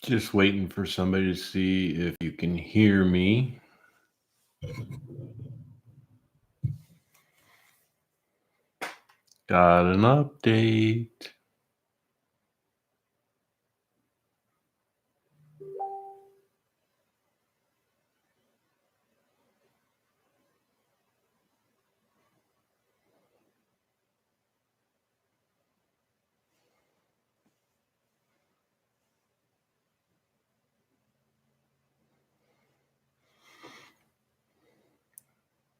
Just waiting for somebody to see if you can hear me. Got an update.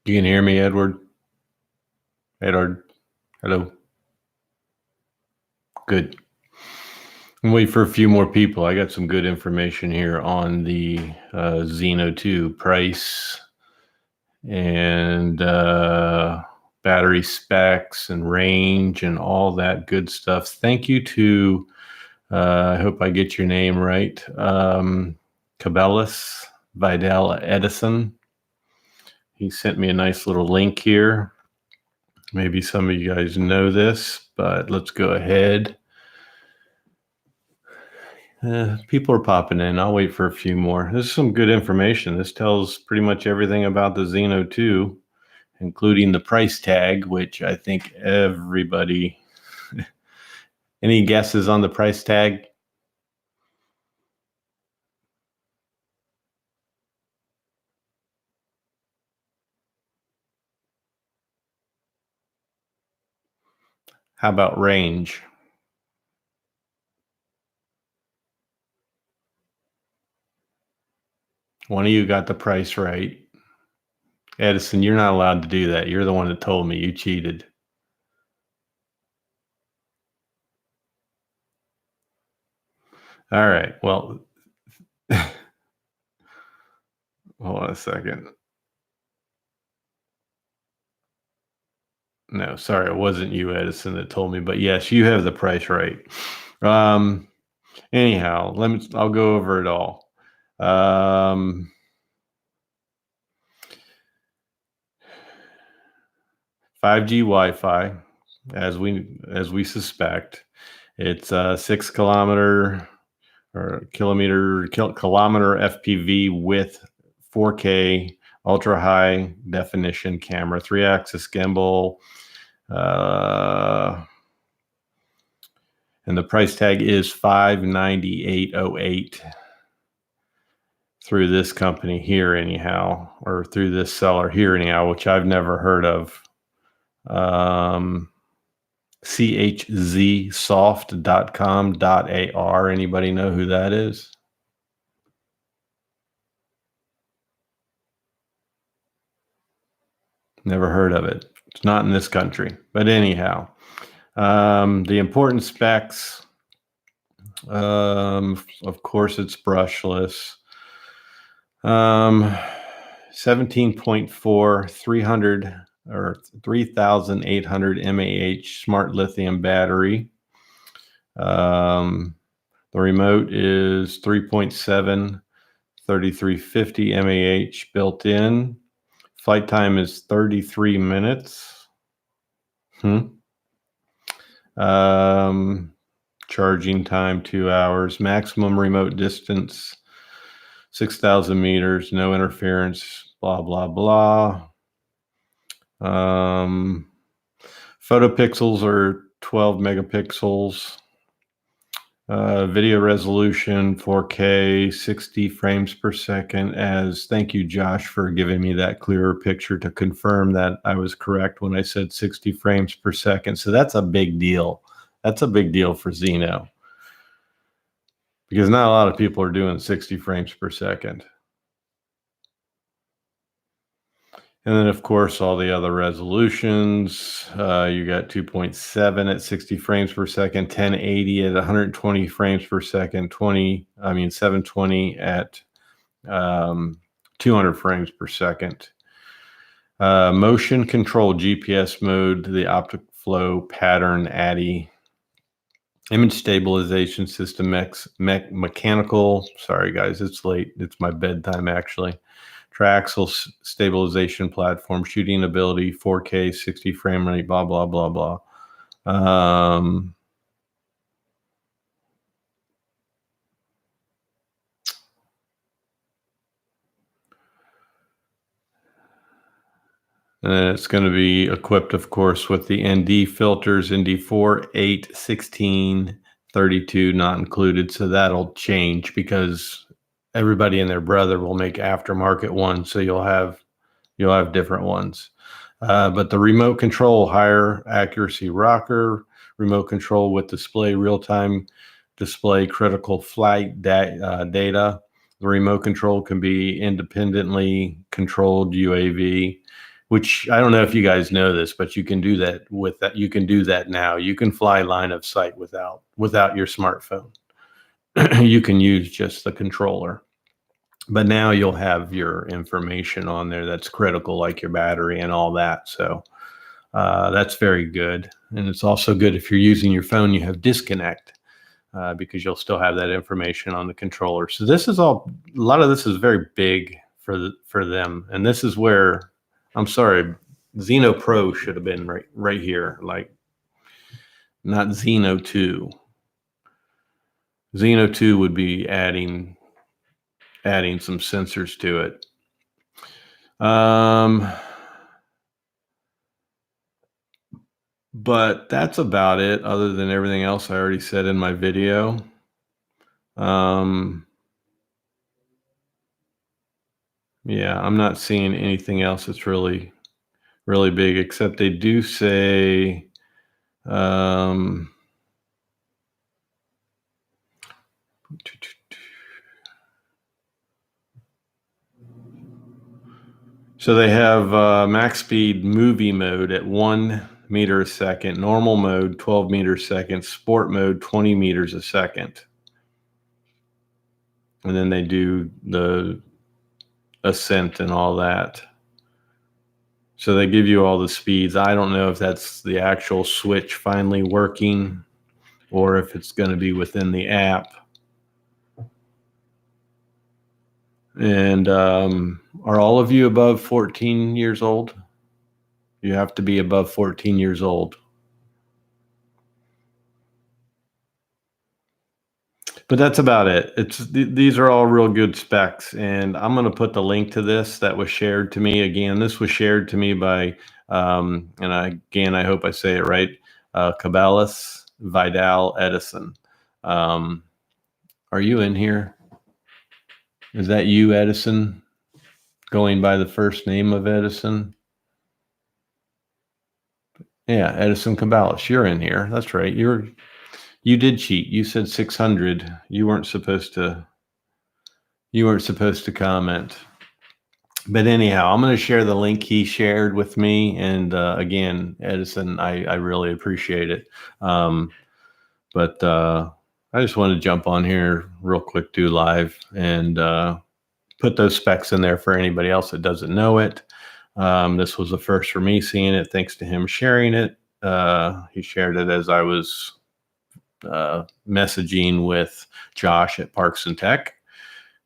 You can hear me, Edward? Edward, hello. Good. I'm waiting for a few more people. I got some good information here on the Zino 2 price and battery specs and range and all that good stuff. Thank you to, I hope I get your name right, Cabellis Vidal Edison. He sent me a nice little link here. Maybe some of you guys know this, but let's go ahead. People are popping in. I'll wait for a few more. This is some good information. This tells pretty much everything about the Zino 2, including the price tag, which I think everybody... Any guesses on the price tag? How about range? One of you got the price right. Edison, you're not allowed to do that. You're the one that told me you cheated. All right. Well, hold on a second. No, sorry, it wasn't you, Edison, that told me. But yes, you have the price right. Anyhow, I'll go over it all. 5G Wi-Fi, as we suspect. It's 6 kilometer FPV with 4K ultra high definition camera, 3-axis gimbal, and the price tag is $598.08 through this company here anyhow, or through this seller here anyhow, which I've never heard of. chzsoft.com.ar. Anybody know who that is? Never heard of it. It's not in this country. But anyhow, the important specs, of course, it's brushless. 17.4, 300 or 3,800 mAh smart lithium battery. The remote is 3.7, 3350 mAh built in. Flight time is 33 minutes. Charging time 2 hours. Maximum remote distance 6,000 meters. No interference. Blah blah blah. Photo pixels are 12 megapixels. Video resolution 4K, 60 frames per second. Thank you, Josh, for giving me that clearer picture to confirm that I was correct when I said 60 frames per second. So that's a big deal. That's a big deal for Zino, because not a lot of people are doing 60 frames per second. And then, of course, all the other resolutions. You got 2.7 at 60 frames per second, 1080 at 120 frames per second, 720 at 200 frames per second. Motion control GPS mode, the optic flow pattern ADDI, image stabilization system, mechanical. Sorry, guys, it's late. It's my bedtime, actually. Triaxial stabilization platform, shooting ability, 4K, 60 frame rate, blah, blah, blah, blah. And then it's going to be equipped, of course, with the ND filters, ND4, 8, 16, 32 not included. So that'll change because everybody and their brother will make aftermarket ones. So you'll have different ones. But the remote control, higher accuracy rocker, remote control with display, real-time display, critical flight data. The remote control can be independently controlled UAV, which I don't know if you guys know this, but you can do that with that. You can do that now. You can fly line of sight without your smartphone. You can use just the controller. But now you'll have your information on there that's critical, like your battery and all that. So that's very good. And it's also good if you're using your phone, you have disconnect because you'll still have that information on the controller. So this is a lot of this is very big for them. And this is where, I'm sorry, Zino Pro should have been right here, like not Zino 2. Zino 2 would be adding some sensors to it. But that's about it, other than everything else I already said in my video. Yeah, I'm not seeing anything else that's really big, except they do say, so they have max speed movie mode at 1 meter a second, normal mode 12 meters a second, sport mode 20 meters a second. And then they do the ascent and all that. So they give you all the speeds. I don't know if that's the actual switch finally working or if it's going to be within the app. And are all of you above 14 years old? You have to be above 14 years old. But that's about it. These are all real good specs, and I'm going to put the link to this that was shared to me. Again, this was shared to me by, and I hope I say it right, Caballas Vidal Edison. Are you in here? Is that you, Edison? Going by the first name of Edison? Yeah, Edison Caballas. You're in here. That's right. You did cheat. You said 600. You weren't supposed to comment. But anyhow, I'm going to share the link he shared with me. And again, Edison, I really appreciate it. But I just want to jump on here real quick, do live, and put those specs in there for anybody else that doesn't know it. This was the first for me seeing it, thanks to him sharing it. He shared it as I was messaging with Josh at Parks and Tech,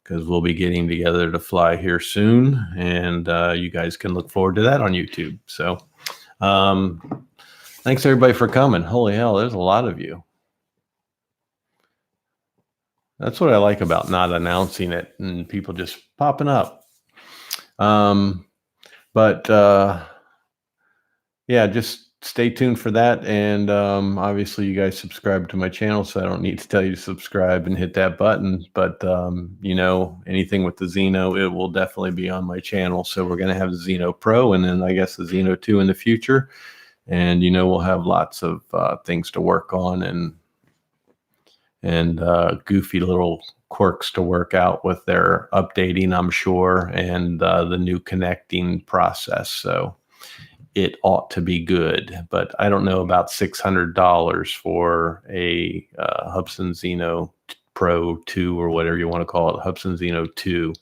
because we'll be getting together to fly here soon, and you guys can look forward to that on YouTube. So thanks everybody for coming. Holy hell, there's a lot of you. That's what I like about not announcing it and people just popping up. But yeah, just stay tuned for that. And obviously you guys subscribe to my channel, so I don't need to tell you to subscribe and hit that button. But you know, anything with the Zino, it will definitely be on my channel. So we're going to have the Zino Pro, and then I guess the Zino 2 in the future. And you know, we'll have lots of things to work on and goofy little quirks to work out with their updating, I'm sure, and the new connecting process. So it ought to be good, but I don't know about $600 for a HUBSAN Zino Pro 2 or whatever you want to call it, HUBSAN Zino 2.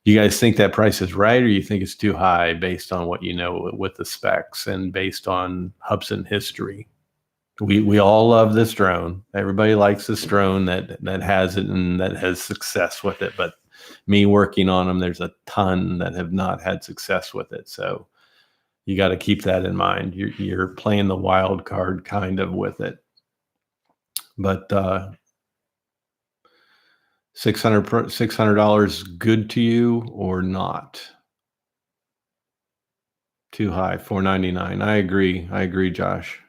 You guys think that price is right, or you think it's too high based on what you know with the specs and based on HUBSAN history? We all love this drone. Everybody likes this drone that has it and that has success with it. But me working on them, there's a ton that have not had success with it. So you got to keep that in mind. You're playing the wild card kind of with it. But $600 good to you or not? Too high, $499. I agree, Josh.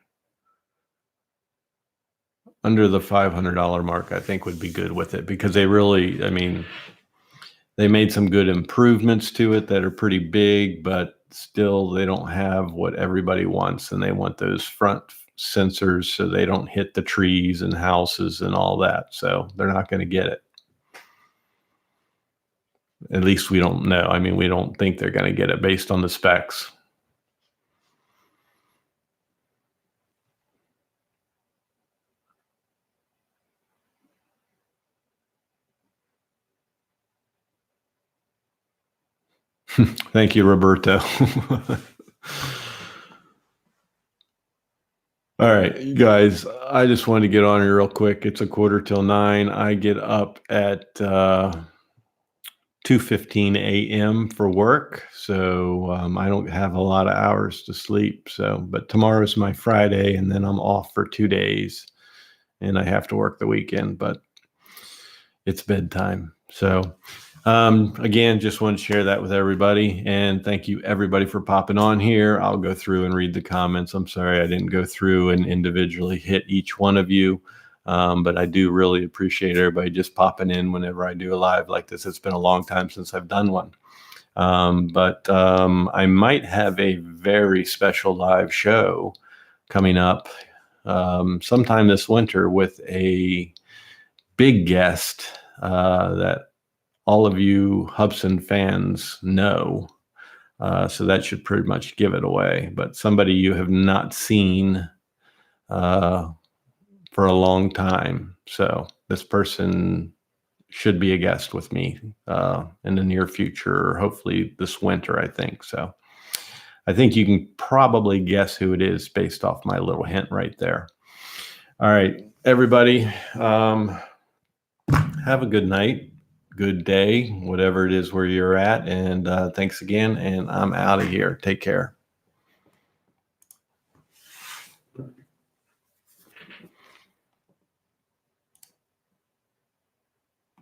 Under the $500 mark, I think would be good with it, because they really, I mean, they made some good improvements to it that are pretty big, but still they don't have what everybody wants, and they want those front sensors so they don't hit the trees and houses and all that. So they're not going to get it. At least we don't know. I mean, we don't think they're going to get it based on the specs. Thank you, Roberto. All right, you guys, I just wanted to get on here real quick. It's 8:45. I get up at 2:15 a.m. for work, so I don't have a lot of hours to sleep. So, but tomorrow's my Friday, and then I'm off for 2 days, and I have to work the weekend, but it's bedtime. So, again, just wanted to share that with everybody, and thank you everybody for popping on here. I'll go through and read the comments. I'm sorry I didn't go through and individually hit each one of you. But I do really appreciate everybody just popping in whenever I do a live like this. It's been a long time since I've done one. But I might have a very special live show coming up sometime this winter with a big guest that all of you HUBSAN fans know. So that should pretty much give it away. But somebody you have not seen for a long time. So this person should be a guest with me in the near future, or hopefully this winter, I think. So I think you can probably guess who it is based off my little hint right there. All right, everybody, have a good night, good day, whatever it is where you're at. And thanks again. And I'm out of here. Take care.